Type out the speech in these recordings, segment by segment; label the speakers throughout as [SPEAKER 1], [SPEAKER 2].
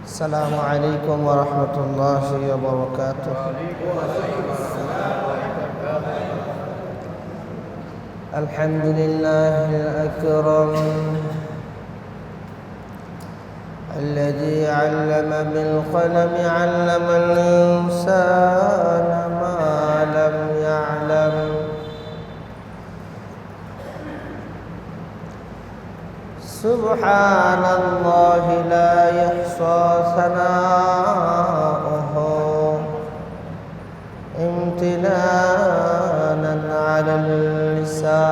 [SPEAKER 1] السلام عليكم ورحمة الله وبركاته. الحمد لله الأكرم الذي علم بالقلم علم الإنسان ما لم يعلم. سبحان الله لا يحصى ثناؤه امتنانا على اللسان.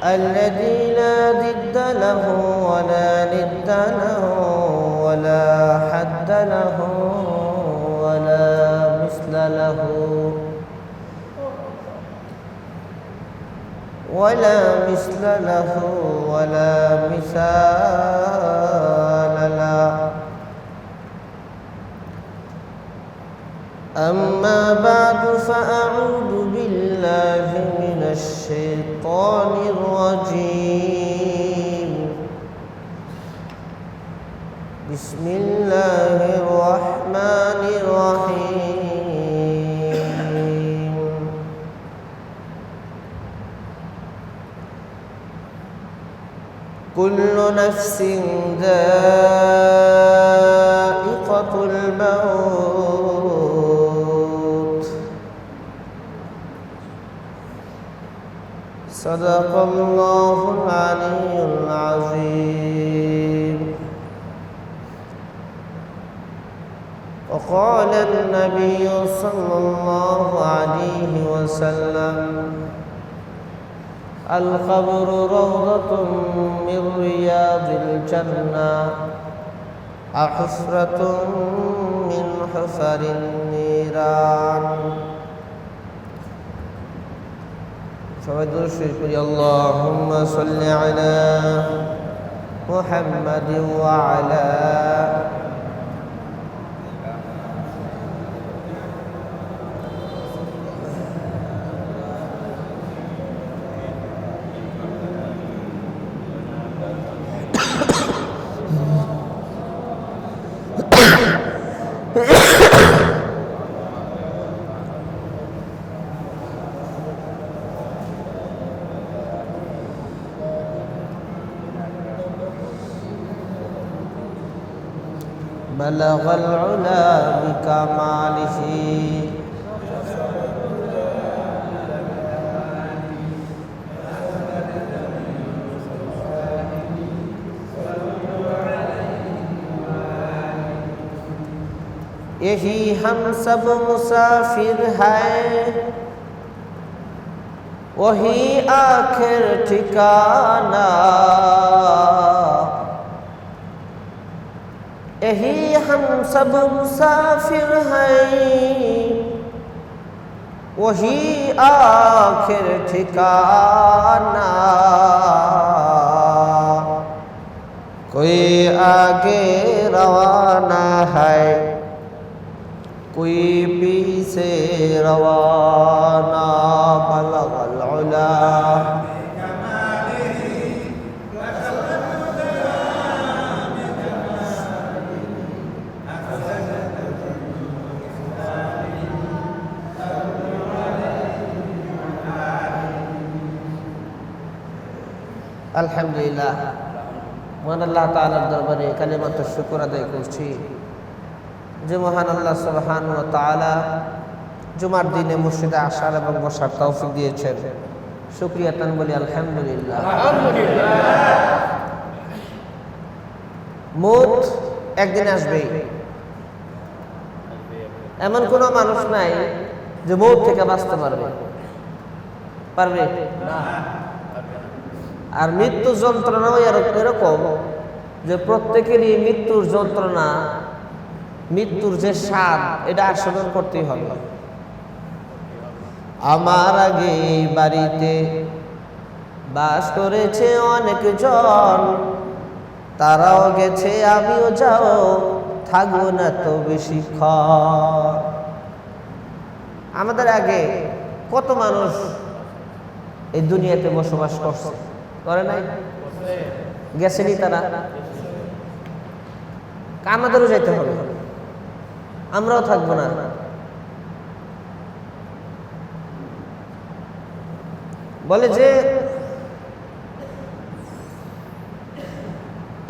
[SPEAKER 1] الذي لا ضد له ولا ند له ولا حد له ولا مثل له ولا مثل له ولا مثال له. أما بعد فأعوذ بالله من الشيطان الرجيم. بسم الله الرحمن الرحيم. كل نفس ذائقة الموت. صدق الله العلي العظيم. وقال النبي صلى الله عليه وسلم: القبر روضة من رياض الجنة حفرة من حفر النيران. اللهم صل على محمد وعلى بلغ العلا بكماله यही हम सब मुसाफिर हैं, वही आखिर ठिकाना। यही हम सब मुसाफिर हैं, वही आखिर ठिकाना। कोई आगे रवाना है, कोई पीछे रवाना। बलगल उला আলহামদুলিল্লাহ। মহান আল্লাহ তাআলার দরবারে কালিমাতুশ শুকর আদায় করছি যে মহান আল্লাহ সুবহানাহু ওয়া তাআলা জুমার দিনে মসজিদে আসার এবং বসার তৌফিক দিয়েছেন। শুকরিয়া তান বলি আলহামদুলিল্লাহ। মউত একদিন আসবেই, এমন কোনো মানুষ নাই যে মউত থেকে বাঁচতে পারবে না। আর মৃত্যু যন্ত্রণাও এরকম যে প্রত্যেকেরই মৃত্যুর যন্ত্রণা, মৃত্যুর যে স্বাদ, এটা আস্বাদন করতেই হবে। আমার আগে বাড়িতে বাস করেছে অনেকজন, তারাও গেছে আমিও যাও, থাকবো না তো বেশিক্ষণ। আমাদের আগে কত মানুষ এই দুনিয়াতে বসবাস করছে, করে নাই? গেছেনি তারা? আমাদেরও যাইতে হবে, আমরাও থাকবো না। বলে যে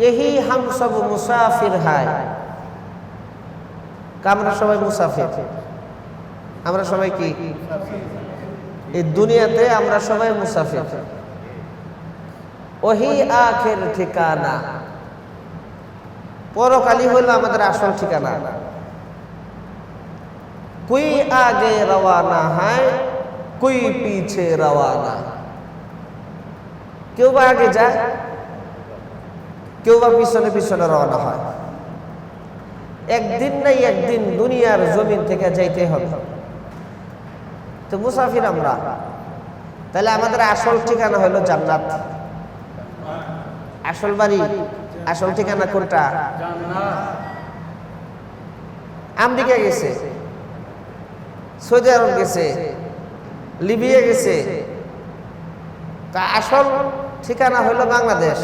[SPEAKER 1] यही हम सब मुसाफिर हैं, আমরা সবাই মুসাফির। আমরা সবাই কি এই দুনিয়াতে? আমরা সবাই মুসাফির। ওহি আখের ঠিকানা, পরকালই হইল আমাদের আসল ঠিকানা। কোই আগে রওয়ানা হয়, কোই পিছে রওয়ানা। কেউ বা আগে যায়, কেউ বা পিছনে পিছনে রওনা হয়। একদিন নাই একদিন দুনিয়ার জমিন থেকে যাইতে হবে। তো মুসাফির আমরা, তাহলে আমাদের আসল ঠিকানা হলো জান্নাত। আসল বাড়ি, আসল ঠিকানা কোনটা? আমেরিকা গেছে, সৌদি আরব গেছে, লিবিয়া গেছে, তা আসল ঠিকানা হলো বাংলাদেশ।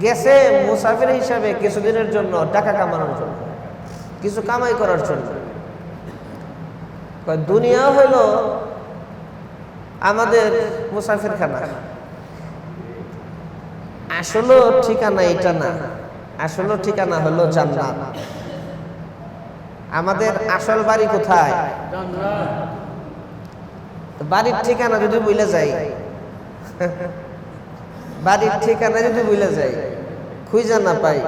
[SPEAKER 1] গেছে মুসাফির হিসাবে কিছুদিনের জন্য, টাকা কামানোর জন্য, কিছু কামাই করার জন্য। দুনিয়া হইল আমাদের মুসাফিরখানা। আসল ঠিকানা এটা না, আসল ঠিকানা হলো জান্নাত। আমাদের আসল বাড়ি কোথায়? বাড়ির ঠিকানা যদি ভুলে যাই, বাড়ির ঠিকানা যদি ভুলে যাই, খুঁজে না পাই,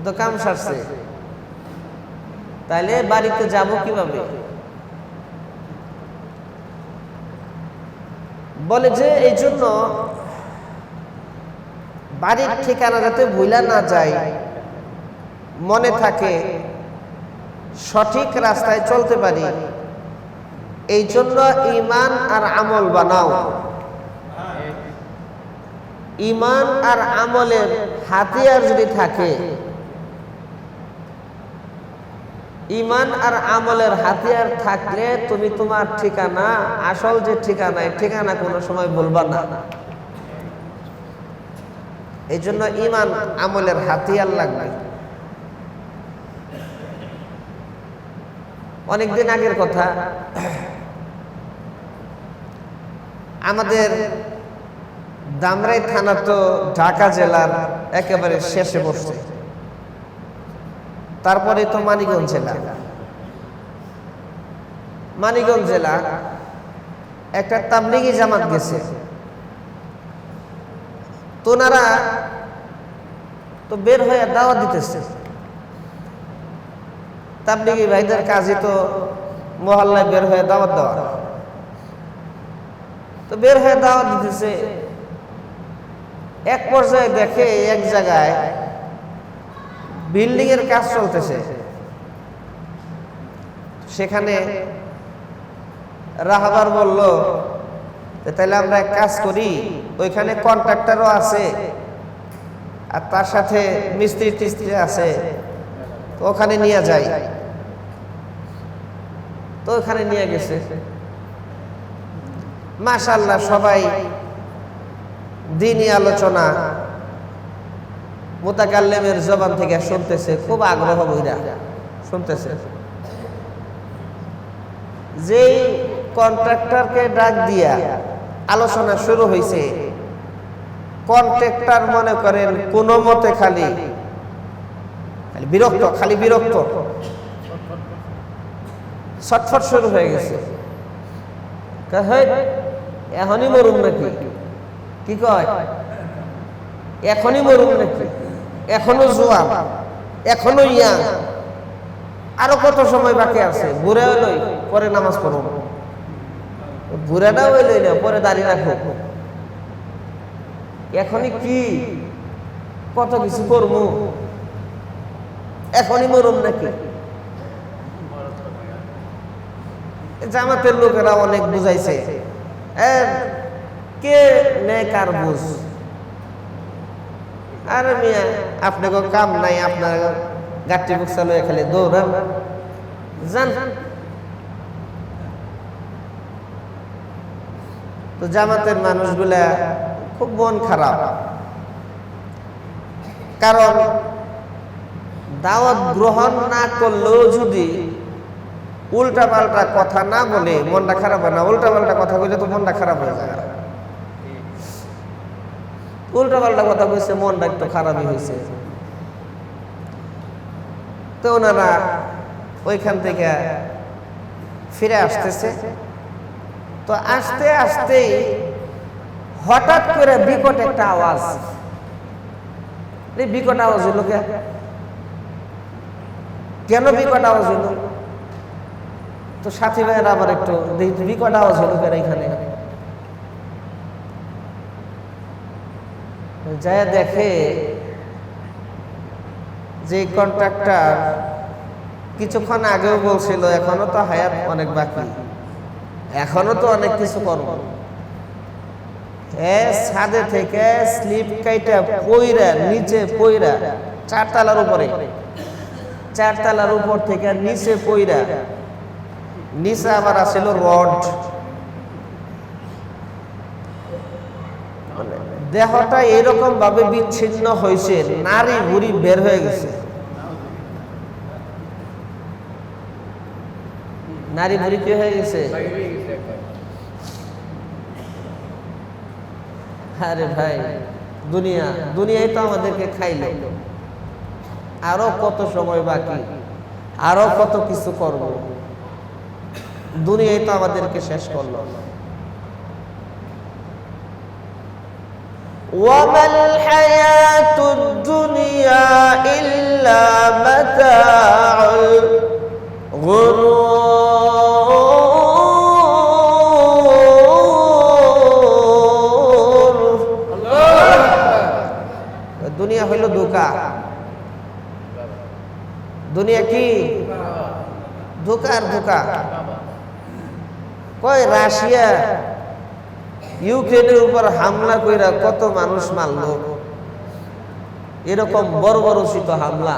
[SPEAKER 1] তো কাম সারছে। তাইলে বাড়িতে যাব কিভাবে? বলে যে এই জন্য বাড়ির ঠিকানা যাতে ভুলা না যায়, মনে থাকে, সঠিক রাস্তায় চলতে পারি, এই জন্য ঈমান আর আমল বানাও। ঈমান আর আমলের হাতিয়ার যদি থাকে, ঈমান আর আমলের হাতিয়ার থাকলে তুমি তোমার ঠিকানা, আসল যে ঠিকানা, এই ঠিকানা কোনো সময় বলবা না। এই জন্য ঈমান আমলের হাতিয়ার লাগবে। অনেকদিন আগের কথা, আমাদের ধামরাই থানা তো ঢাকা জেলার একেবারে শেষে বসছে, তারপরে তো মানিকগঞ্জ জেলা। মানিকগঞ্জ জেলা একটা তাবলিগি জামাত গেছে, তোনারা তো বের হয়ে দাওয়াত দিতেছে। তাবলিগি ভাইদের কাজই তো মহল্লায় বের হয়ে দাওয়াত দেওয়া। তো বের হয়ে দাওয়াত দিতেছে, এক পর্যায়ে দেখে এক জায়গায় বিল্ডিং এর কাজ চলতেছে। সেখানে রাহাবার বলল, তাহলে আমরা এক কাজ করি, ওইখানে কন্ট্রাক্টরও আছে আর তার সাথে মিস্ত্রি টিস্ত্রি আছে, তো ওখানে নিয়ে যাই। তো ওখানে নিয়ে গেছে। মাশাআল্লাহ, সবাই দ্বীনি আলোচনা মুতাকাল্লিমের জবান থেকে শুনতেছে, খুব আগ্রহ বইরা শুনতেছে। যেই কন্ট্রাক্টরকে ডাক দিয়া আলোচনা শুরু হয়েছে, কন্ট্রাক্টর মনে করেন কোনো মতে খালি বিরক্ত, খালি বিরক্ত, ছটফট শুরু হয়ে গেছে। এখনই মরুম নাকি? কি কয়? এখনই মরুম নাকি? এখনো জোয়ান, এখনো ইয়াং, আরো কত সময় বাকি আছে? ঘুরে লই, পরে নামাজ পড়ব। ঘুরেটাও লই না, পরে দাঁড়িয়ে রাখবো। এখনই কি কত কিছু করবো? এখনই মরুম নাকি? জামাতের লোকেরা অনেক বুঝাইছে, কে নেয় কার বুঝ। আরে মিয়া, আপনাকে কাম নাই, আপনার গাড়ি বুকসা লয়ে খালি দৌড়ান যান। তো জামাতের মানুষগুলা খুব মন খারাপ, কারণ দাওয়াত গ্রহণ না করলেও যদি উল্টা পাল্টা কথা না বলে মনটা খারাপ হয় না, উল্টা পাল্টা কথা বললে তো মনটা খারাপ হয়ে যায়। উল্টা পাল্টা কথা বলছে, মনটা একটু খারাপই হয়েছে। তো ওনারা ওইখান থেকে ফিরে আসতেছে। তো আস্তে আস্তেই হঠাৎ করে বিকট একটা আওয়াজ, বিকট আওয়াজ হইল। কেন বিকট আওয়াজ হইল? তো সাথী ভাইয়েরা আবার একটু বিকট আওয়াজ হইল কেন এখানে। যায় দেখে যে কন্ট্রাক্টর কিছুক্ষণ আগেও বলছিল এখনো তো হায়াত অনেক বাকি, এখনো তো অনেক কিছু করব। ছাদে থেকে স্লিপ কাইটা পইরা নিচে পইরা চারতলার উপরে, চারতলার উপর থেকে নিচে পইরা, নিচে আবার আছিল রড। দেহটা এরকম ভাবে বিচ্ছিন্ন হয়েছে, নারী ভুড়ি বের হয়ে গেছে। নারী ভুড়ি কি হয়ে গেছে? আরে ভাই, দুনিয়ায় তো আমাদেরকে খাইল, আরো কত সময় বাকি, আরো কত কিছু করব। দুনিয়ায় তো আমাদেরকে শেষ করলো। ওয়ামাল হায়াতুদ দুনিয়া ইল্লা মাতাউল গুরুর। দুনিয়া হইল ধোঁকা। দুনিয়া কি? ধোঁকার ধোঁকা। কয় রাশিয়া ইউক্রেনের উপর হামলা কইরা কত মানুষ মারল, এরকম বড় বড় শীত হামলা।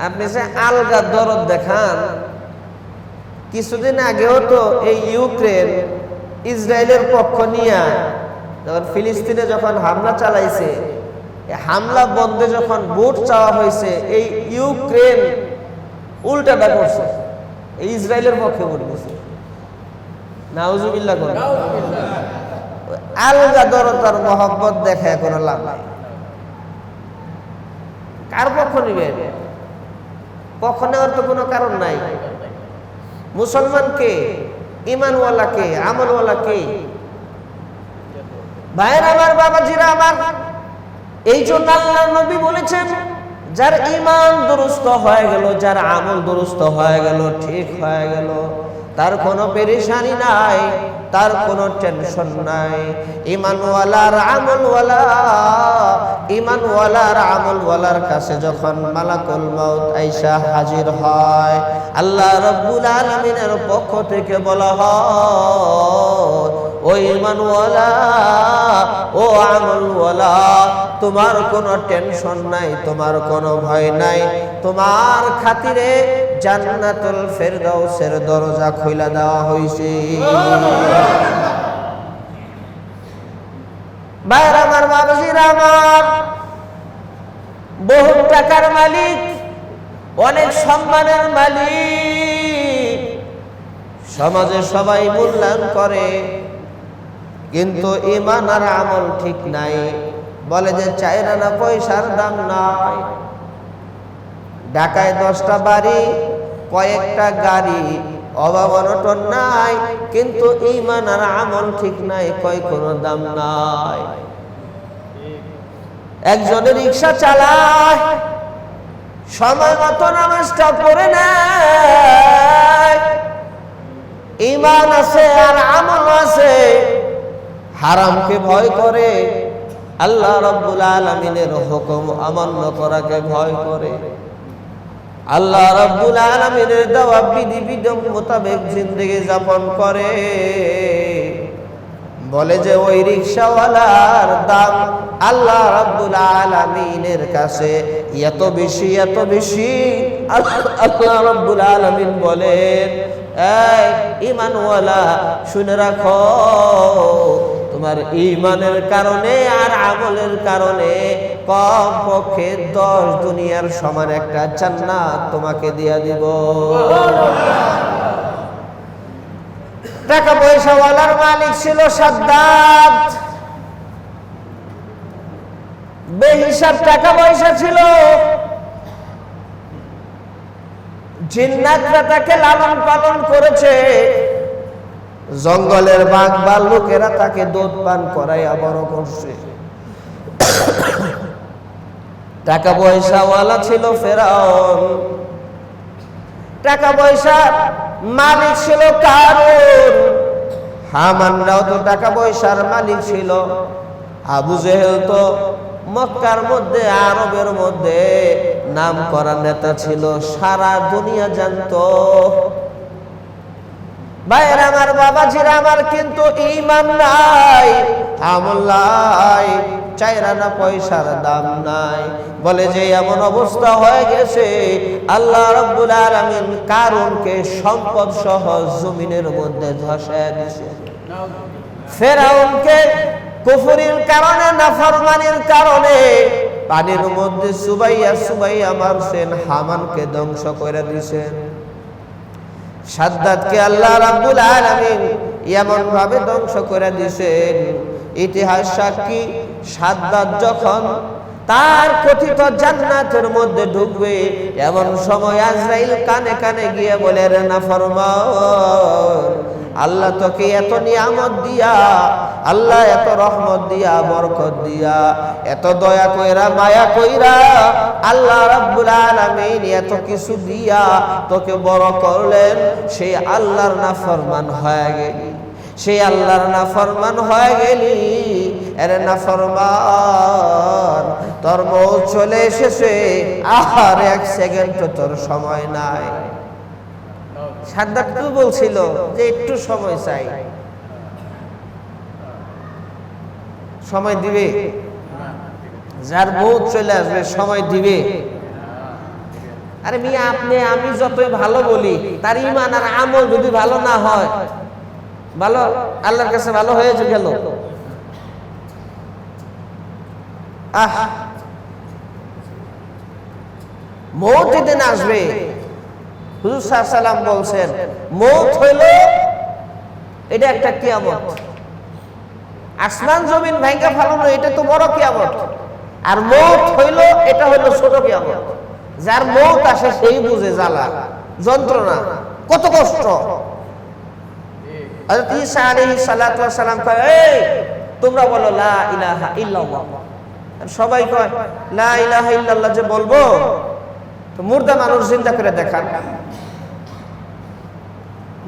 [SPEAKER 1] আপনি যে আলগা দরদ দেখান, কিছুদিন আগেও তো এই ইউক্রেন ইসরায়েলের পক্ষ নিয়ে যখন ফিলিস্তিনে যখন হামলা চালাইছে, হামলা বন্ধে যখন ভোট চাওয়া হয়েছে, এই ইউক্রেন উল্টাটা করছে, এই ইসরায়েলের পক্ষে ভোট দিয়েছে। নাউজুবিল্লাহ করে আলগা দরতার মহব্বত দেখায় কোনো লাভ নাই। কার পক্ষ নিবে? পক্ষ নেওয়ার তো কোনো কারণ নাই। মুসলমান কে? ইমানওয়ালা কে? আমলওয়ালা কে? ভাইয়ের আমার, বাবাজিরা আমার, এই জন্য আল্লাহ নবী বলেছেন, যার ইমান দুরুস্ত হয়ে গেল, যার আমল দুরুস্ত হয়ে গেল, ঠিক হয়ে গেল, তার কোনো পেরেশানি নাই, তার কোনো টেনশন নাই। ইমানওয়ালার আমলওয়ালা, ইমানওয়ালার আমলওয়ালার কাছে যখন মালাকুল মাউত আইসা হাজির হয়, আল্লাহ রাব্বুল আলামিনের পক্ষ থেকে বলা হয়, ও ইমানওয়ালা, ও আমলওয়ালা, তোমার কোনো টেনশন নাই, তোমার কোনো ভয় নাই, তোমার খাতিরে জান্নাতুল ফেরদাউসের দরজা খুলে দেওয়া হয়েছে। ভাইরা আমার, বাবাজিরা আমার, বহু টাকার মালিক, অনেক সম্মানের মালিক, সমাজে সবাই মূল্যায়ন করে, কিন্তু ঈমান আর আমল ঠিক নাই। বলে যে 4 আনা পয়সার দাম নাই। ঢাকায় 10টা বাড়ি, কয়েকটা গাড়ি, অভাব অনটন নাই, কিন্তু ঈমান আর আমল ঠিক নাই, কয় কোনো দাম নাই। একজনের রিক্সা চালায়, সময় মতো নামাজটা পড়ে নেয়, ঈমান আছে আর আমল আছে, হারামকে ভয় করে, আল্লাহ রাব্বুল আলামিনের হুকুম অমান্য করাকে ভয় করে, আল্লাহ রাব্বুল আলামিনের দেওয়া বিধি মোতাবেক জিন্দেগি যাপন করে। বলে যে ওই রিকশাওয়ালার দাম আল্লাহ রাব্বুল আলামিনের কাছে এত বেশি, এত বেশি। আল্লাহ রাব্বুল আলামিন বলেন, এই ঈমানওয়ালা শুনে রাখো, তোমার ঈমানের কারণে আর আমলের কারণে কমপক্ষে 10 দুনিয়ার সমান একটা জান্নাত তোমাকে দিয়া দিব। টাকা পয়সাওয়ালার মালিক ছিল সাদ্দাত, বেহিসাব টাকা পয়সা ছিল। জিন্নাতরা তাকে লালন পালন করেছে, জঙ্গলের বাঘ ভাল্লুকেরা তাকে দুধ পান করাইয়া বড় করছে। টাকা পয়সাওয়ালা ছিল ফেরাউন, টাকা পয়সার মালিক ছিল কারুন, হামানরাও তো টাকা পয়সার মালিক ছিল। আবু জেহেল তো মক্কার মধ্যে, আরবের মধ্যে নাম করা নেতা ছিল, সারা দুনিয়া জানতো। ভাইয়ের আমার, বাবাজিরা আমার, কিন্তু ঈমান নাই, আমল নাই, 4 আনা পয়সার দাম নাই। বলে যে এমন অবস্থা হয়ে গেছে, আল্লাহ রাব্বুল আলামিন কারুনকে সম্পদ সহ জমিনের মধ্যে ধসায় দিয়েছে। ফেরাউনকে কুফরির কারণে, নাফরমানির কারণে পানির মধ্যে সুবাইয়া সুবাইয়া মারছেন, হামানকে ধ্বংস করে দিয়েছেন। সাদ্দাতকে আল্লাহ রাব্বুল আলামিন এমন ভাবে ধ্বংস করে দিয়েছেন, ইতিহাস সাক্ষী, সাদ্দাত যখন তার কথিত জান্নাতের মধ্যে ঢুকবে, এমন সময় আজরাইল কানে কানে গিয়ে বলে, রে নাফরমান, আল্লাহ তোকে এত নিয়ামত দিয়া, আল্লাহ এত রহমত দিয়া, বরকত দিয়া, এত দয়া কইরা, মায়া কইরা, আল্লাহ রাব্বুল আলামিন এত কিছু দিয়া তোকে বড় করলেন, সেই আল্লাহর নাফরমান হয়ে গেলি, সেই আল্লাহর নাফরমান হয়ে গেলি। এর নাফরমান, তোর মৌত চলে এসেছে, আর 1 সেকেন্ড তোর সময় নাই। সাদ্দাত তো বলছিল যে একটু সময় চাই, সময় দিবে, যার মৌত চলে আসবে সময় দিবে। আরে মিয়া, আপনি আমি যতই ভালো বলি, তার ঈমান আর আমল যদি ভালো না হয়, ভালো আল্লাহর কাছে ভালো হয়ে গেল। মৌত যেদিন আসবে, হুজুর সাল্লাল্লাহু আলাইহি ওয়াসাল্লাম বলছেন, মৌত হইল এটা একটা কিয়ামত। আসমান জমিন ভাঙা ফেলানো এটা তো বড় কিয়ামত, আর মৌত হইল এটা হইল ছোট কিয়ামত। যার মৌত আসে সেই বুঝে জ্বালা, যন্ত্রণা, কত কষ্ট। হযরত ঈসা আলাইহিস সালাতু ওয়াস সালাম কয়, এই তোমরা বলো লা ইলাহা ইল্লাল্লাহ। সবাই কয় লা ইলাহা ইল্লাল্লাহ যে বলবো, তো মুর্দা মানুষ জিন্দা করে দেখান।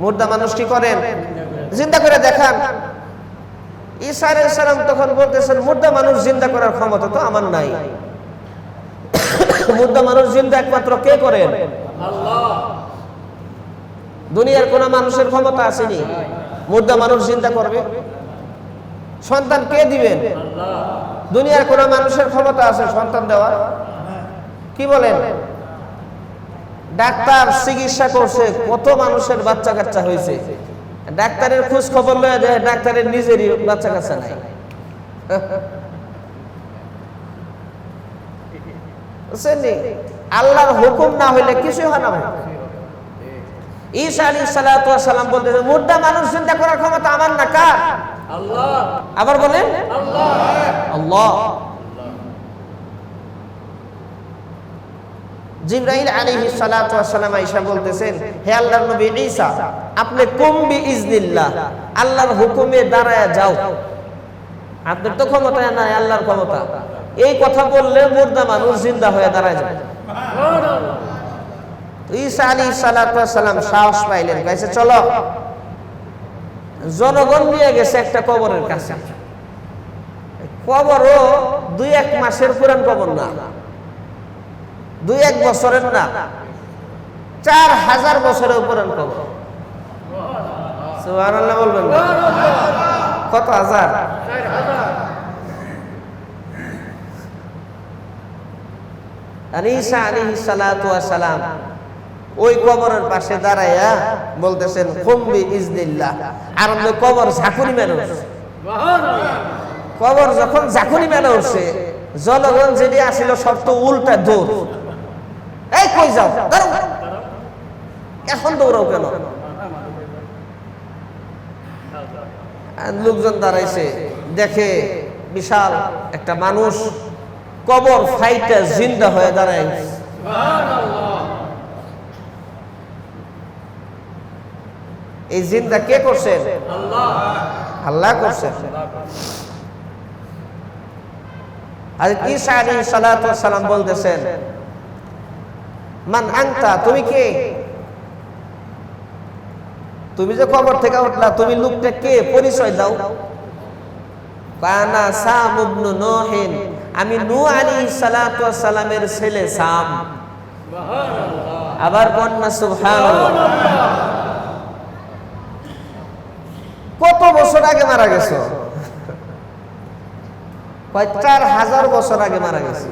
[SPEAKER 1] মুর্দা মানুষ কি করেন? জিন্দা করে দেখান। ঈসা আলাইহিস সালাম তখন বলতেছেন, মুর্দা মানুষ জিন্দা করার ক্ষমতা তো আমার নাই। মুর্দা মানুষ জিন্দা একমাত্র কে করেন? আল্লাহ। দুনিয়ার কোন মানুষের ক্ষমতা আসেনি মুর্দা মানুষ জিন্দা করবে? সন্তান কে দিবেন? আল্লাহ। দুনিয়ার কোন মানুষের ক্ষমতা আছে সন্তান দেওয়ার? কি বলেন? ডাক্তার চিকিৎসা করছে, কত মানুষের বাচ্চা কাচ্চা হয়েছে, ডাক্তারের খোঁজ খবর লয়ে যায়, ডাক্তারের নিজেরই বাচ্চা কাচ্চা নাই। আল্লাহর হুকুম না হইলে কিছুই হয় না। ঈসা আলাইহিস সালাতু ওয়াস সালাম বলতেছে, মুর্দা মানুষ চিন্তা করার ক্ষমতা আমার না, কার? আল্লাহ। আবার বলেন আল্লাহ। আল্লাহ। জিবরাইল আলাইহিস সালাতু ওয়াস সালাম আয়েশা বলতেছেন, হে আল্লাহর নবী ঈসা, আপনি কুম বিইজনিল্লাহ, আল্লাহর হুকুমে দাঁড়ায়া যাও। আপনার তো ক্ষমতা নাই, আল্লাহর ক্ষমতা। এই কথা বললে মুর্দা মানুষ জিন্দা হয়ে দাঁড়ায় যাবে। ঈসা আলাইহিস সালাতু ওয়াস সালাম সাহস পাইলেন, কইছে চলো। জনগণ নিয়ে গেছে একটা কবরের কাছে। কবরও 2-1 মাসের পুরান কবর না, 2-1 বছরের না, 4000 বছরের পুরান কবর। সুবহানাল্লাহ বলবেন না? কত হাজার? 4000। আর ঈসা আলাইহিস সালাতু ওয়াস সালাম ওই কবরের পাশে দাঁড়াইয়া বলতেছেন কুম্বি ইজনিল্লাহ। আর আমরা কবর ঝাঁকুনি মেনে উঠছে। কবর যখন ঝাঁকুনি মেনে উঠছে, জনগণ যেটি আসিল সব তো উল্টা দৌড়। এই কই যাও, দাঁড়াও, এখন দৌড়াও কেন? লোকজন দাঁড়াইছে, দেখে বিশাল একটা মানুষ কবর ফাইটা জিন্দা হয়ে দাঁড়ায়। এই জিন্দা কে করছেন? আল্লাহ করছেন। হযরত ঈসা আলাইহিস সালাতু ওয়াস সালাম বলতেছেন, মান আনতা, তুমি কে? তুমি যে কবর থেকে উঠলা, তুমি লোকটা কে? পরিচয় দাও। কানা সাম ইবনে নূহিন, আমি নূহ আলাইহিস সালাতু ওয়াস সালামের ছেলে সাম। সুবহানাল্লাহ। আবার কন্যা সুবহানাল্লাহ। কত বছর আগে মারা গেছো? 4000 বছর আগে মারা গেছে।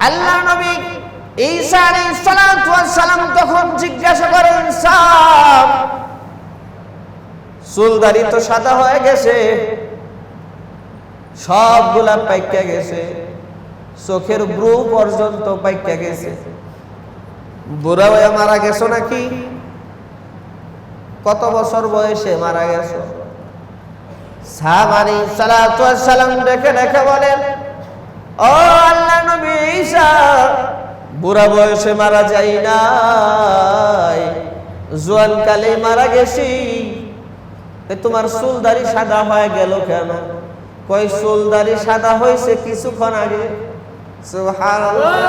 [SPEAKER 1] আল্লাহ নবী ঈসা আলাইহিস সালাতু ওয়াস সালাম তখন জিজ্ঞাসা করেন, সাম, চুলদাড়ি তো সাদা হয়ে গেছে, সবগুলা পাইকা গেছে, চোখের ব্রু পর্যন্ত পাইকা গেছে, বুড়া হয়ে মারা গেছো নাকি? কত বছর বয়সে মারা গেছো? সাম আলাইহিস সালাতু ওয়াস সালাম দেখে দেখে বলেন, ও আল্লাহ নবী ঈসা, বুড়া বয়সে মারা যাই নাই, জোয়ান কালে মারা গেছি। তোমার চুলদাড়ি সাদা হয়ে গেল কেন? কই চুলদাড়ি সাদা হয়েছে কিছুক্ষণ আগে। সুবহানাল্লাহ।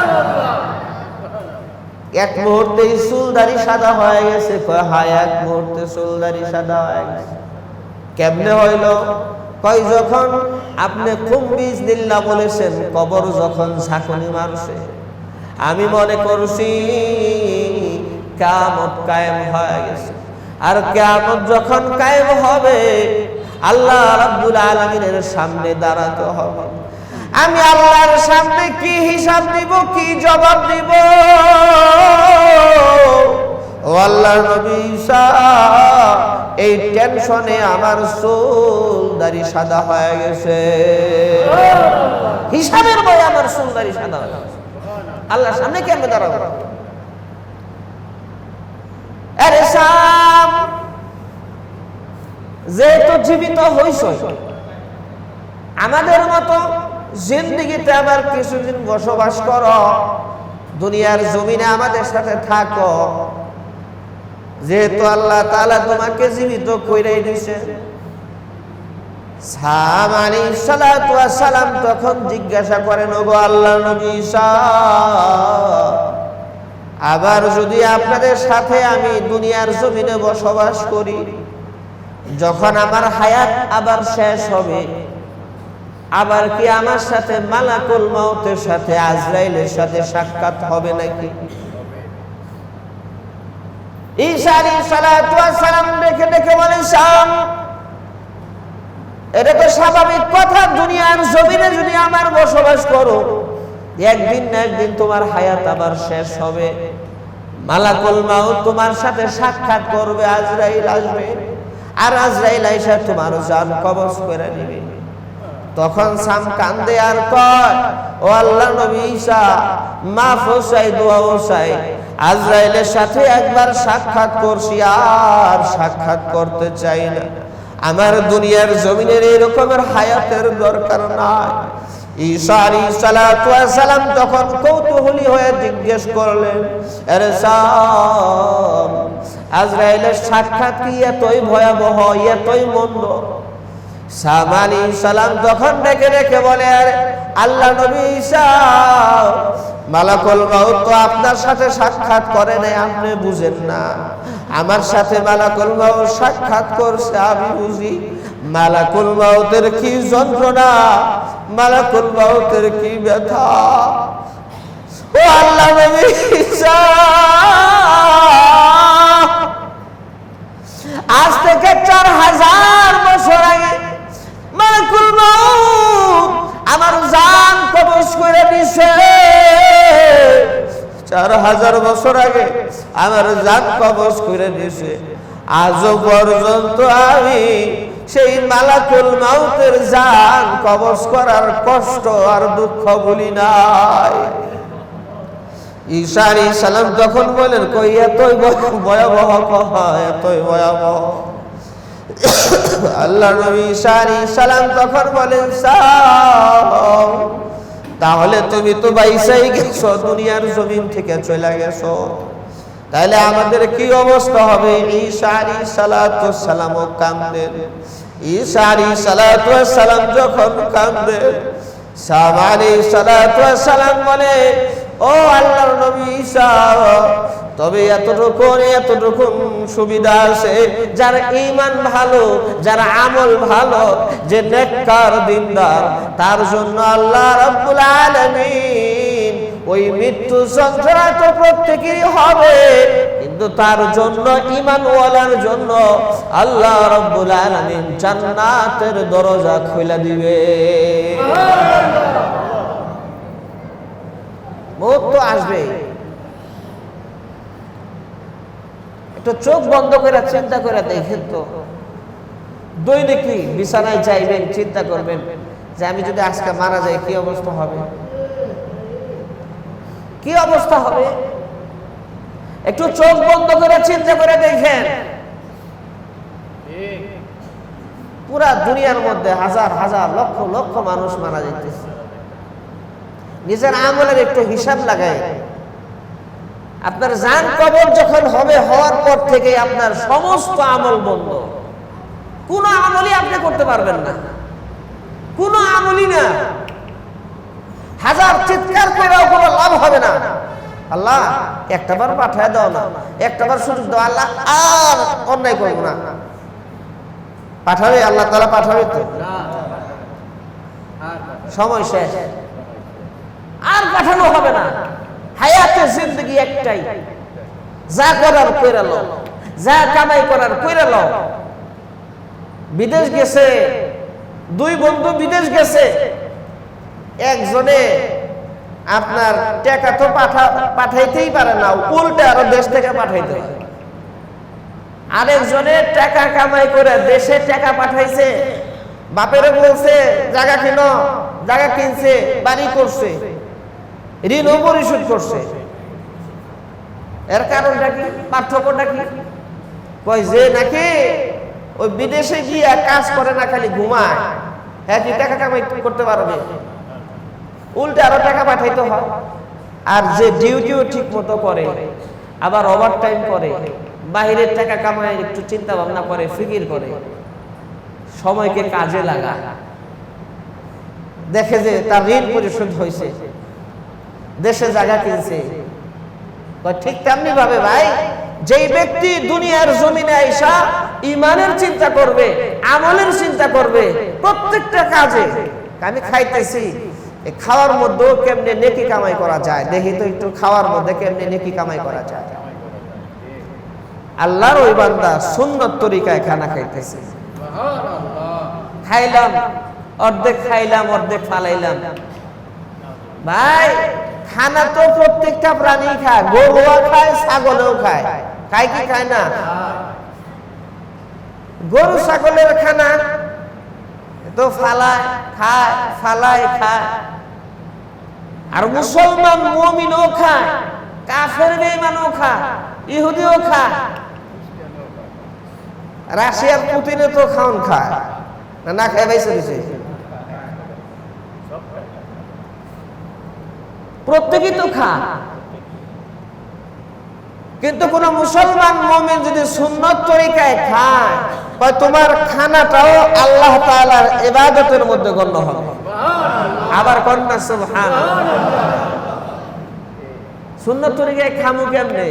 [SPEAKER 1] এক মুহূর্তেই চুলদাড়ি সাদা হয়ে গেছে। কয় হায়, এক মুহূর্তে চুলদাড়ি সাদা হয়ে গেছে। কেমনে হইল? কয় যখন আপনি কুম্বি ইজনিল্লাহ বলেছেন, কবর যখন ঝাঁকুনি মারছে, আমি মনে করছি কিয়ামত কায়েম হয়ে গেছে। আর কিয়ামত যখন কায়েম হবে, আল্লাহ রাব্বুল আলামিনের সামনে দাঁড়াতে হবে। আমি আল্লাহর সামনে কি হিসাব দিব, কি জবাব দিব? ও আল্লাহর নবী ঈসা, এই টেনশনে আমার চুলদাড়ি সাদা হয়ে গেছে। হিসাবের ভয়ে আমার চুলদাড়ি সাদা হয়ে গেছে। আল্লাহর সামনে কেমনে দাঁড়াবো? আরে সাম, যেহেতু জীবিত হইছ, আমাদের মতো জিন্দেগিতে আবার কিছুদিন বসবাস করো, দুনিয়ার জমিনে আমাদের সাথে থাকো। যেহেতু আল্লাহ তাআলা তোমাকে জীবিত কইরাই দিয়েছে। সাম আলাইহিস সালাতু ওয়াস সালাম তখন জিজ্ঞাসা করেন, ওগো আল্লাহর নবী ঈসা, আবার যদি আপনাদের সাথে আমি দুনিয়ার জমিনে বসবাস করি, যখন আমার হায়াত আবার শেষ হবে, আবার কি আমার সাথে মালাকুল মাউতের সাথে, আজরাইলের সাথে সাক্ষাৎ হবে নাকি? ঈসা আলাইহিস সালাতু ওয়াস সালাম দেখে দেখে বলেন, সাম, এটা তো স্বাভাবিক কথা, দুনিয়ার জমিনে যদি আমার বসবাস করো, একদিন না একদিন তোমার হায়াত আবার শেষ হবে, মালাকুল মাউত তোমার সাথে সাক্ষাৎ করবে, আজরাইল আসবে, আর আজরাইল আইসা তোমার জান কবজ করে নেবে। তখন সাম কান্দে আর কয়, ও আল্লাহর নবী ঈসা, মাফ চাই, দোয়া চাই, আজরাইলের সাথে একবার সাক্ষাৎ করছি, আর সাক্ষাৎ করতে চাই না। আমার দুনিয়ার জমিনের এই রকমের হায়াতের দরকার নাই। ঈসা আলাইহিস সালাতু ওয়াস সালাম তখন কৌতূহলী হয়ে জিজ্ঞেস করলেন, আরে সাম, আজরাইলের সাক্ষাৎ কি এতই ভয়াবহ, এতই মন্দ? সাম আলাইহিস সালাম তখন ডেকে ডেকে বলে, আরে আল্লাহ নবী ঈসা, মালাকুল মাউত তো আপনার সাথে সাক্ষাৎ করে নাই, আপনি বুঝেন না। আমার সাথে মালাকুল মাউত সাক্ষাৎ করছে, আমি বুঝি। মালাকুল মাউতের কি যন্ত্রণা, মালাকুল মাউতের কি ব্যথা। ও আল্লাহ নবী ঈসা, আজ থেকে 4000 বছর আগে মালাকুল মাউত আমার জান কবজ করে নিছে। হাজার বছর আগে আমার জান কবজ করে দিয়েছে। আজও পর্যন্ত আমি সেই মালাকুল মাউতের জান কবজ করার কষ্ট আর দুঃখ ভুলি নাই। ঈসা আলাইহিস সালাম তখন বলেন, কই এতই ভয়াবহ, এতই ভয়াবহ। আল্লাহ নবী ঈসা আলাইহিস সালাম তখন বলেন, তাহলে তুমি তো বাইসাই গেছো, দুনিয়ার জমিন থেকে চলে গেছো, তাহলে আমাদের কি অবস্থা হবে? ঈসা আলাইহিস সালাম কাঁদেন। ঈসা আলাইহিস সালাম যখন কাঁদেন, সাবা আলাইহিস সালাম বলে, ও আল্লাহর নবী ঈসা, তবে এতটুকু সুবিধা আছে, যার ঈমান ভালো, যার আমল ভালো, যে নেককার দিনদার, তার জন্য আল্লাহ রাব্বুল আলামিন ওই মৃত্যু যন্ত্রণা তো প্রত্যেকেরই হবে, কিন্তু তার জন্য, ঈমানওয়ালার জন্য আল্লাহ রাব্বুল আলামিন জান্নাতের দরজা খুলে দিবে। মওত তো আসবে। একটু চোখ বন্ধ করে চিন্তা করে দেখেন তো, দৈনিক বিছানায় যাইবেন, চিন্তা করবেন যে আমি যদি আজকে মারা যাই কি অবস্থা হবে, কি অবস্থা হবে। একটু চোখ বন্ধ করে চিন্তা করে দেখেন, পুরা দুনিয়ার মধ্যে হাজার হাজার লক্ষ লক্ষ মানুষ মারা যাইতেছে। নিজের আমলের একটু হিসাব লাগায়, আপনার জান কবর যখন হবে, হওয়ার পর থেকে আপনার সমস্ত আমল বন্ধ, কোন আমলই আপনি করতে পারবেন না, কোন আমলই না। হাজার চিৎকার করেও কোনো লাভ হবে না। আল্লাহ একটাবার পাঠায় দাও না, একটাবার সুযোগ দাও, আল্লাহ আর অন্যায় করবো না। পাঠাবে আল্লাহ তাআলা, পাঠাবে তো, সময় শেষ, আর পাঠানো হবে না। হায়াতে জিন্দেগি একটাই, যা করার কইরা লও, যা কামাই করার কইরা লও। বিদেশ গেছে, দুই বন্ধু বিদেশ গেছে, একজনে আপনার টাকা তো পাঠাইতেই পারে না, উল্টে আরো দেশ থেকে পাঠাইতে হয়। আরেকজনে টাকা কামাই করে দেশে টাকা পাঠাইছে, বাপেরে বলছে জায়গা কিনো, জায়গা কিনছে, বাড়ি করছে, ঋণও পরিশোধ করছে। এর কারণটা কি, পার্থক্যটা কি? কই যে নাকি ওই বিদেশে গিয়ে কাজ করে না, খালি ঘুমায়, হ্যাঁ কি টাকা কামাই করতে পারবে? উল্টে আরো টাকা পাঠাইতে হয়। আর যে ডিউটিও ঠিক মতো করে, আবার ওভার টাইম করে, বাহিরের টাকা কামায় একটু চিন্তা ভাবনা করে, ফিকির করে, সময়কে কাজে লাগা, দেখে যে তার ঋণ পরিশোধ হয়েছে, দেশে জায়গা কিনছে। ঠিক তেমনি ভাবে ভাই, যেই ব্যক্তি দুনিয়ার জমিনে আইসা ঈমানের চিন্তা করবে, আমলের চিন্তা করবে, প্রত্যেকটা কাজে, আমি খাইতেছি, খাওয়ার মধ্যেও কেমনে নেকি কামাই করা যায়, দেখি তো একটু খাওয়ার মধ্যে কেমনে নেকি কামাই করা যায়। আল্লাহর ওই বান্দা সুন্নত তরিকায় খানা খাইতেছে, খাইলাম অর্ধেক, খাইলাম অর্ধেক, ফালাইলাম। ভাই খানা তো প্রত্যেকটা প্রাণী খায়, গরুও খায়, ছাগলেও খায়, খায় কি খায় না? গরু ছাগলের খানা তো ফালায় খায়, ফালায় খায়। আর মুসলমান মুমিনও খায়, কাফের বেঈমানও খায়, ইহুদিও খায়, রাশিয়ার পুতিনে তো খাওন খায় না, খায় বাইসে দিছে, প্রত্যেকেই তো খায়। কিন্তু কোন মুসলমান মুমিন যদি সুন্নত তরিকায় খায়, তোমার খানাটাও আল্লাহ তাআলার ইবাদতের মধ্যে গণ্য হবে। আবার কন্যা সুবহানাল্লাহ। সুন্নত তরিকায় খামু কেমনে?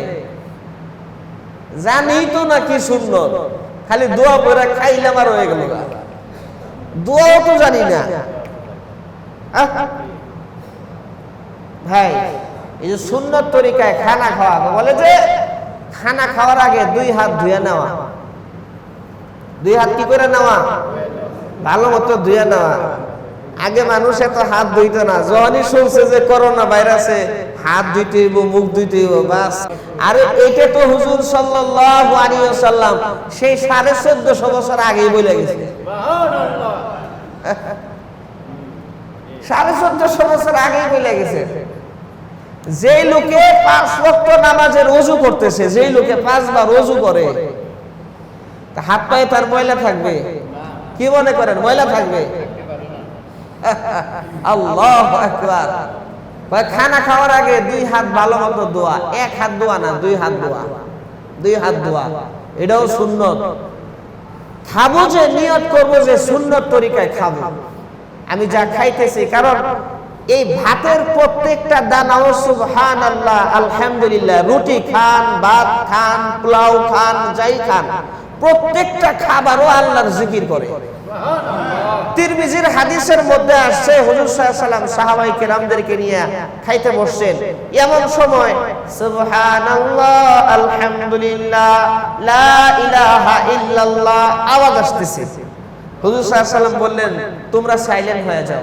[SPEAKER 1] জানি তো নাকি সুন্নত, খালি দোয়া পড়ে খাইলাম আর হয়ে গেল, দোয়াও তো জানি না। ভাই এই যে সুন্নত তরিকায় খানা খাওয়া, বলে যে খানা খাওয়ার আগে 2 হাত ধুয়ে নেওয়া, 2 হাত কি করে নেওয়া? ভালো মতো ধুয়ে নেওয়া। আগে মানুষ এত হাত ধুইতো না, যখনই শুনছে যে করোনা ভাইরাসে হাত ধুইতে হইব, মুখ ধুইতে হইব, বাস। আরে এটা তো হুজুর সাল্লাল্লাহু আলাইহি ওয়াসাল্লাম সেই 1450 বছর আগেই বলে গেছে। 1450 বছর আগেই বলে গেছে। যেই লোকে 5 ওয়াক্ত নামাজের ওযু করতেছে, যেই লোকে 5 বার ওযু করে, তা হাত পায়ে তার ময়লা থাকবে? কি মনে করেন ময়লা থাকবে? আল্লাহু আকবার। খানা খাওয়ার আগে 2 হাত ভালো মতো ধোয়া, 1 হাত ধোয়া না, 2 হাত ধোয়া, 2 হাত ধোয়া, এটাও সুন্নত। খাবো যে নিয়ত করব যে সুন্নত তরিকায় খাবো, আমি যা খাইতেছি, কারণ এই ভাতের প্রত্যেকটা দানাও সুবহানাল্লাহ আলহামদুলিল্লাহ। রুটি খান, ভাত খান, পোলাও খান, যাই খান, প্রত্যেকটা খাবারও আল্লাহর জিকির করে। তিরমিজির হাদিসের মধ্যে আসছে হুজুর সাল্লাল্লাহু আলাইহি ওয়াসাল্লাম সাহাবায়ে কেরামদেরকে নিয়ে খাইতে বসছেন, এমন সময় সুবহানাল্লাহ আলহামদুলিল্লাহ লা ইলাহা ইল্লাল্লাহ আওয়াজ আসতেছে। হুজুর সাল্লাল্লাহু আলাইহি ওয়াসাল্লাম বললেন, তোমরা সাইলেন্ট হয়ে যাও।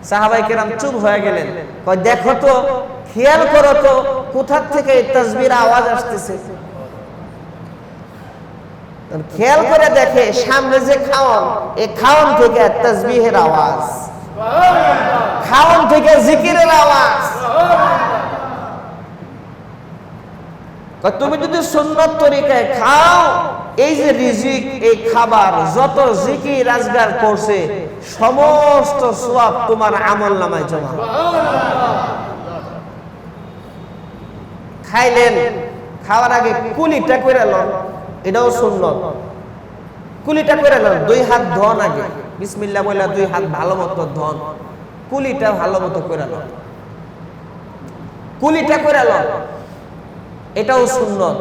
[SPEAKER 1] সাহাবায়ে কেরাম চুপ হয়ে গেলেন। কয় দেখো তো, খেয়াল করো তো কোথা থেকে এই তাসবিহর আওয়াজ আসতেছে। খেয়াল করে দেখে সামনে যে খাওয়ান, এই খাওয়ান থেকে তাসবিহের আওয়াজ, খাওয়ান থেকে জিকিরের আওয়াজ। তুমি যদি সুন্নত তরিকায় খাও, এই যে রিজিক, এই খাবার, যত জিকির আজগার করছে সমস্ত সওয়াব তোমার আমলনামায় জমা। খাইলেন, খাওয়ার আগে কুলিটা করে লন, এটাও সুন্নত। কুলিটা করে লন, 2 হাত ধন আগে বিসমিল্লাহ বলে 2 হাত ভালো মতো ধন, কুলিটা ভালো মতো করে লন, কুলিটা করে লন, এটাও সুন্নত।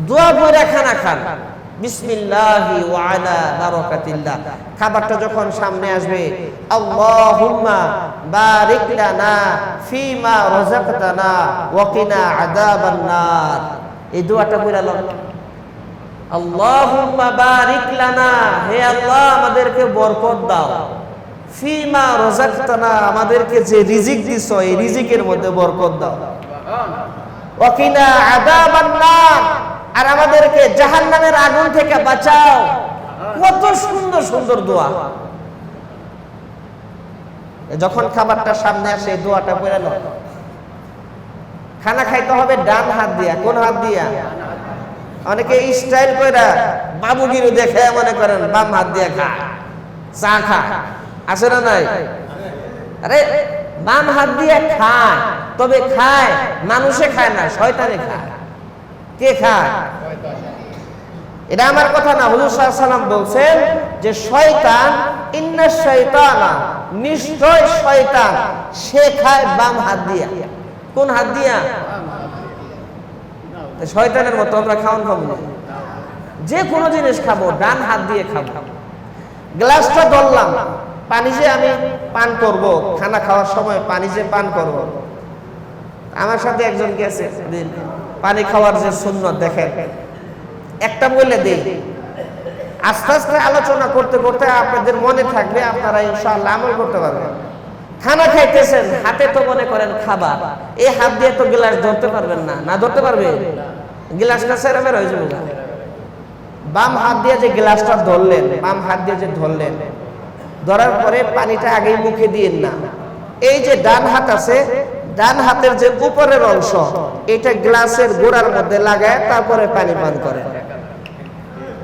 [SPEAKER 1] দোয়া করে খানা খান, বিসমিল্লাহি ওয়া আলা বারাকাতিল্লাহ। খাবারটা যখন সামনে আসবে, আল্লাহুম্মা বারিক লানা ফিমা রাযাকতানা ওয়া কিনা আযাবান নার, এই দোয়াটা কইরা লন। আল্লাহুম্মা বারিক লানা, হে আল্লাহ আমাদেরকে বরকত দাও, ফিমা রাযাকতানা, আমাদেরকে যে রিজিক দিছো এই রিজিকের মধ্যে বরকত দাও, ওয়া কিনা আযাবান নার, আর আমাদেরকে জাহান্নামের আগুন থেকে বাঁচাও। কত সুন্দর সুন্দর দোয়া। যখন খাবারটা সামনে আসে এই দোয়াটা পড়ে নাও। খানা খাইতে হবে ডান হাত দিয়া। কোন হাত দিয়া? অনেকে স্টাইল কইরা বাবুগিরি দেখে মনে করেন বাম হাত দিয়ে খায়, চা খায়, আছে না নাই? আরে বাম হাত দিয়ে খায়, তবে খায় মানুষে খায় না, শয়তানে খায়। কে খায়? এটা আমার কথা না, হুজুর সাল্লাল্লাহু আলাইহি ওয়াসাল্লাম বলছেন যে শয়তান, ইন্না শাইতানা, নিশ্চয় শয়তান, সে খায় বাম হাত দিয়া। কোন হাত দিয়া? শয়তানের মতো আমরা খাওন খাবো না, যে কোনো জিনিস খাবো ডান হাত দিয়ে খাবো। গ্লাসটা ধরলাম, পানি যে আমি পান করব, খানা খাওয়ার সময় পানি যে পান করব, আমার সাথে একজন গেছে পানি খাওয়ার যে সুন্নত দেখেন, একটা বলে দেই, আস্তে আস্তে আলোচনা করতে করতে আপনাদের মনে থাকবে, আপনারা ইনশাআল্লাহ আমল করতে পারবেন। খানা খাইতেছেন, হাতে তো মনে করেন খাবার, এই হাত দিয়ে তো গ্লাস ধরতে পারবেন না, না ধরতে পারবে, গ্লাসটা ছেড়ে বের হয়ে যাবে। বাম হাত দিয়ে যে গ্লাসটা ধরলেন, বাম হাত দিয়ে যে ধরলেন, ধরার পরে পানিটা আগেই মুখে দিয়েন না। এই যে ডান হাত আছে, ডান হাতের যে উপরের অংশ, এটা গ্লাসের গোড়ার মধ্যে লাগায় তারপরে পানি পান করে,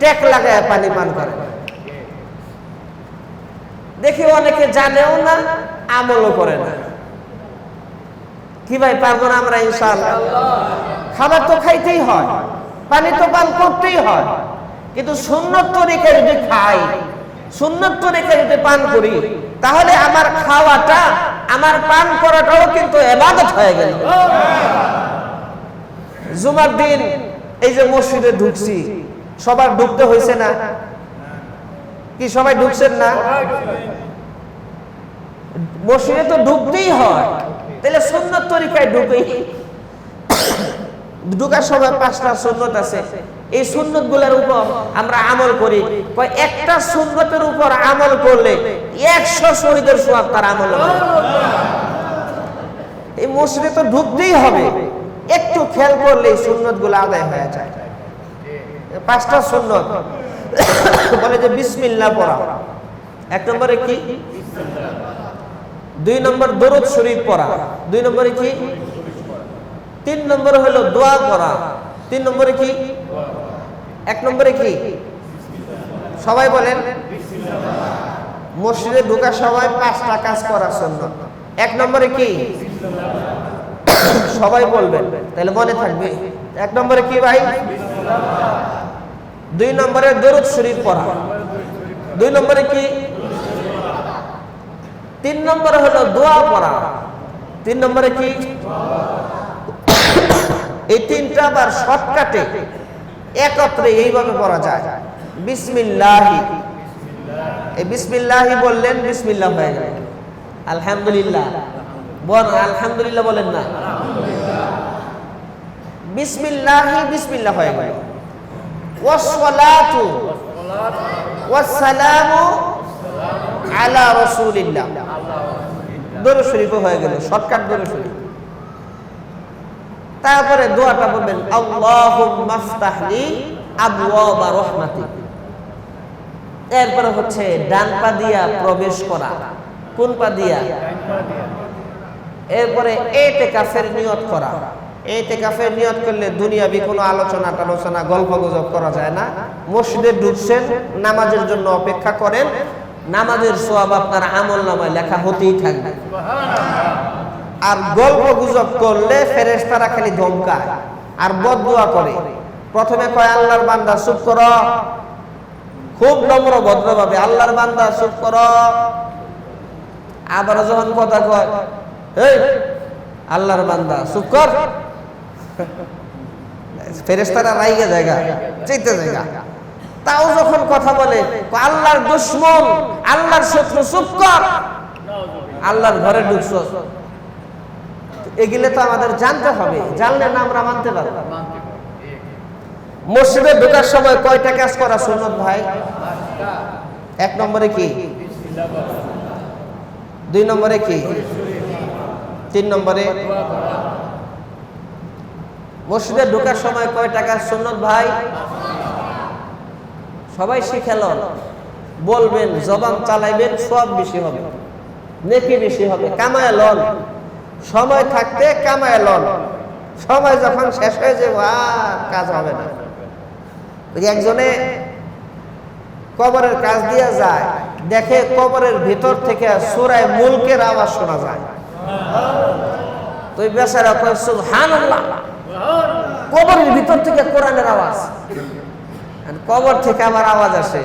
[SPEAKER 1] টেক লাগায় পানি পান করে। দেখি অনেকে জানেও না, আমলও করে না। কি ভাই, পারবো না আমরা ইনশাআল্লাহ? খাবার তো খাইতেই হয়, পানি তো পান করতেই হয়, কিন্তু সুন্নত তরিকায় যদি খাই, সুন্নত তরিকায় যদি পান করি, তাহলে আমার খাওয়াটা, আমার পান করাটাও কিন্তু ইবাদত হয়ে গেল। জুমার দিন এই যে মসজিদে ঢুকছি, সবার ঢুকতে হয়েছে না? কি সবাই ঢুকছেন না? মসজিদে তো ঢুকতেই হয়, তাহলে সুন্নত তরিকায় ঢুকি। ঢুকার সময় 5টা সুন্নত আছে, এই সুন্নত গুলোর উপর আমরা আমল করি। একটা সুন্নতের উপর আমল করলে 100 শহীদের সওয়াব তার আমল হবে। এই মসজিদে তো ঢুকতেই হবে, একটু খেয়াল করলে সুন্নতগুলো আদায় হয়ে যায়। 5টা সুন্নত বলে যে বিসমিল্লাহ পড়া, 1 নম্বরে কি? 2 নম্বর দরুদ শরীফ পড়া, 2 নম্বরে কি? 3 নম্বরে হলো দোয়া করা, 3 নম্বরে কি? 1 নম্বরে কি? সবাই বলেন। মসজিদে ঢোকার সময় 5টা কাজ করা সুন্নাত। 1 নম্বরে কি? সবাই বলবেন, তাহলে মনে থাকবে। 1 নম্বরে কি ভাই? 2 নম্বরে দরুদ শরীফ পড়া, 2 নম্বরে কি? 3 নম্বরে হলো দোয়া পড়া, 3 নম্বরে কি? এই 3টা আবার শর্টকাটে একত্রে এইভাবে পড়া যায়। বিসমিল্লাহি, এই বিসমিল্লাহি বললেন, বিসমিল্লাহ হয়ে গেল। আলহামদুলিল্লাহ বল, আলহামদুলিল্লাহ বলেন না, বিসমিল্লাহি, বিসমিল্লাহ হয়ে গেল। ওয়াসসালাতু ওয়াসসালামু আলা রাসূলিল্লাহ, দরুদ শরীফ হয়ে গেল, শর্টকাট দরুদ শরীফ। তারপরে দোয়াটা বলবেন, আল্লাহুম্মা ফতাহলি আবওয়াবা রাহমাতিক। এরপরে হচ্ছে ডান পা দিয়া প্রবেশ করা, কোন পা দিয়া? এরপরে ইতিকাফের নিয়ত করা। ইতিকাফের নিয়ত করলে দুনিয়াবি কোনো আলোচনা টালোচনা গল্প গুজব করা যায় না। মসজিদে ঢুকছেন, নামাজের জন্য অপেক্ষা করেন, নামাজের সওয়াব আপনার আমলনামায় লেখা হতেই থাকবে। আর গল্প গুজব করলে ফেরেশতারা খালি ধমকায় আর বদদুয়া করে। প্রথমে কয় আল্লাহর বান্দা চুপ করো, খুব নম্র ভদ্রভাবে, আল্লাহর বান্দা চুপ করো। আবার যখন কথা কয়, এই আল্লাহর বান্দা চুপ কর, ফেরেশতারা রাইগে জায়গা, চাইতে জায়গা। তাও যখন কথা বলে, আল্লাহর দুশমন, আল্লাহর শত্রু, চুপ কর, আল্লাহর ঘরে ঢুকছো। এগুলো তো আমাদের জানতে হবে, জানলে না আমরা মানতে পারবো। মসজিদে ঢোকার সময় কয়টা কাজ করা সুন্নত ভাই? 1 নম্বরে কি? 2 নম্বরে কি? 3 নম্বরে? মসজিদে ঢোকার সময় কয়টা কাজ সুন্নত ভাই? সবাই শিখে লন, বলবেন, জবান চালাইবেন, সব বেশি হবে, নেকি বেশি হবে। কামায় লন, সময় থাকতে কামায় লন, সময় যখন শেষ হয়ে যাবে আর কাজ হবে না। একজনে কবরের কাজ দিয়ে যায়, দেখে কবরের ভিতর থেকে সূরা মুলকের আওয়াজ শোনা যায়। তো বেচারা কয় সুবহানাল্লাহ, কবরের ভিতর থেকে কোরআনের আওয়াজ, কবর থেকে আমার আওয়াজ আসে।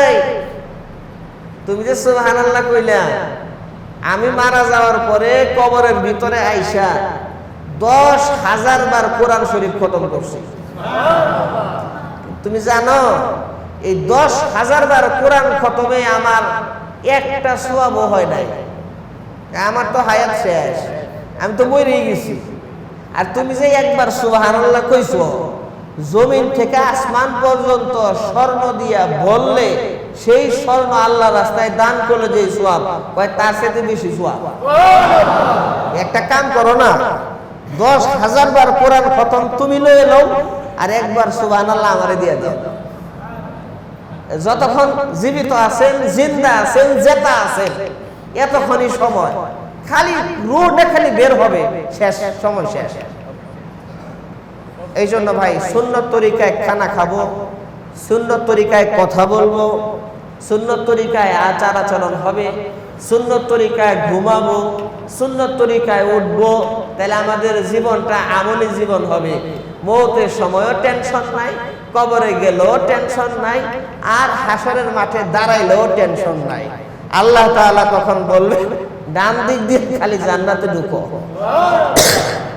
[SPEAKER 1] এই তুমি যে সুবহানাল্লাহ কইলা, আমি মারা যাওয়ার পরে কবরের ভিতরে আইসা 10,000 বার কোরআন শরীফ খতম করছি। তুমি জানো এই 10,000 বার কোরআন খতমে আমার একটা সওয়াবও হয় নাই। আমার তো হায়াত শেষ, আমি তো মরেই গেছি। আর তুমি যে একবার সুবহানাল্লাহ কইছো, জমিন থেকে আসমান পর্যন্ত স্বর্ণ দিয়া বললে সেই স্বর্ণ আল্লাহ রাস্তায় দান করলে যে সওয়াব, কয় তার সাথে বেশি সওয়াব। একটা কাম করো না, 10,000 বার কোরআন খতম তুমি লয়ে নাও, আর একবার সুবহানাল্লাহ আমারে দিয়ে দাও। যতক্ষণ জীবিত আছেন, জিন্দা আছেন, জেতা আছেন, এতক্ষণই সময়, খালি রোডে খালি বের হবে, শেষ, সময় শেষ। এই জন্য ভাই সুন্নত তরিকায় খানা খাবো, সুন্নত তরিকায় কথা বলবো, সুন্নত তরিকায় আচার আচরণ হবে, সুন্নত তরিকায় ঘুমাবো, সুন্নত তরিকায় উঠবো, তাহলে আমাদের জীবনটা আমলি জীবন হবে। মৌতের সময়ও টেনশন নাই, কবরে গেলেও টেনশন নাই, আর হাসরের মাঠে দাঁড়াইলেও টেনশন নাই। আল্লাহ তাআলা তখন বলবে, ডান দিক দিয়ে খালি জান্নাতে ঢুকো।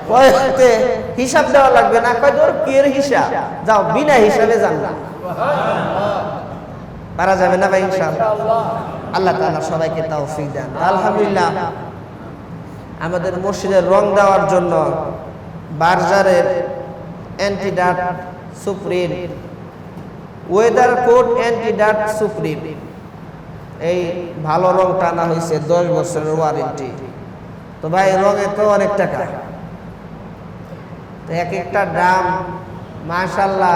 [SPEAKER 1] কয়তে হিসাব দেওয়া লাগবে না, কয় তোর কি এর হিসাব, যাও বিনা হিসাবে জান্নাত। পারা যাবে না ভাই ইনশাআল্লাহ। আল্লাহ তাআলা সবাইকে তৌফিক দেন। আলহামদুলিল্লাহ, আমাদের মসজিদের রং দেওয়ার জন্য বার্জারের অ্যান্টিডাট সুপ্রিম, ওয়েদার কোড অ্যান্টিডাট সুপ্রিম, এই ভালো রং টানা হয়েছে, 10 বছরের ওয়ারেন্টি। তো ভাই রঙে তো অনেক টাকা, তো এক একটা দাম মাশাআল্লাহ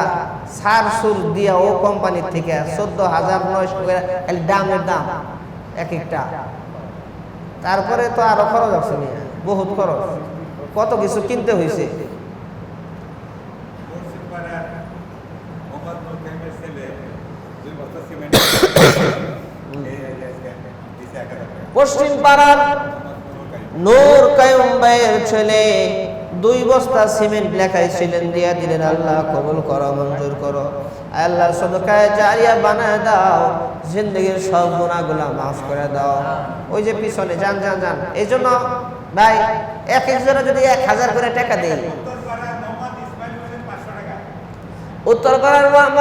[SPEAKER 1] সার সুর দিয়া ও কোম্পানির থেকে 14,900 করে খালি দামের দাম এক একটা। তারপরে তো আরো খরচ আছে, বহুত খরচ, কত কিছু কিনতে হয়েছে। পশ্চিম পাড়ার নূর কায়ুম ভাইয়ের ছেলে 2 বস্তা সিমেন্ট লেখাইছিলেন, দিয়া দিলেন, আল্লাহ কবুল করো, মঞ্জুর করো, আল্লাহ সদকায়ে জারিয়া বানায় দাও, জিন্দেগির সব গুনাহগুলো মাফ করে দাও। ওই যে পিছনে যান যান যান। এই জন্য ভাই এক একজনে যদি 1000 করে টাকা দেয়, উত্তরপাড়ার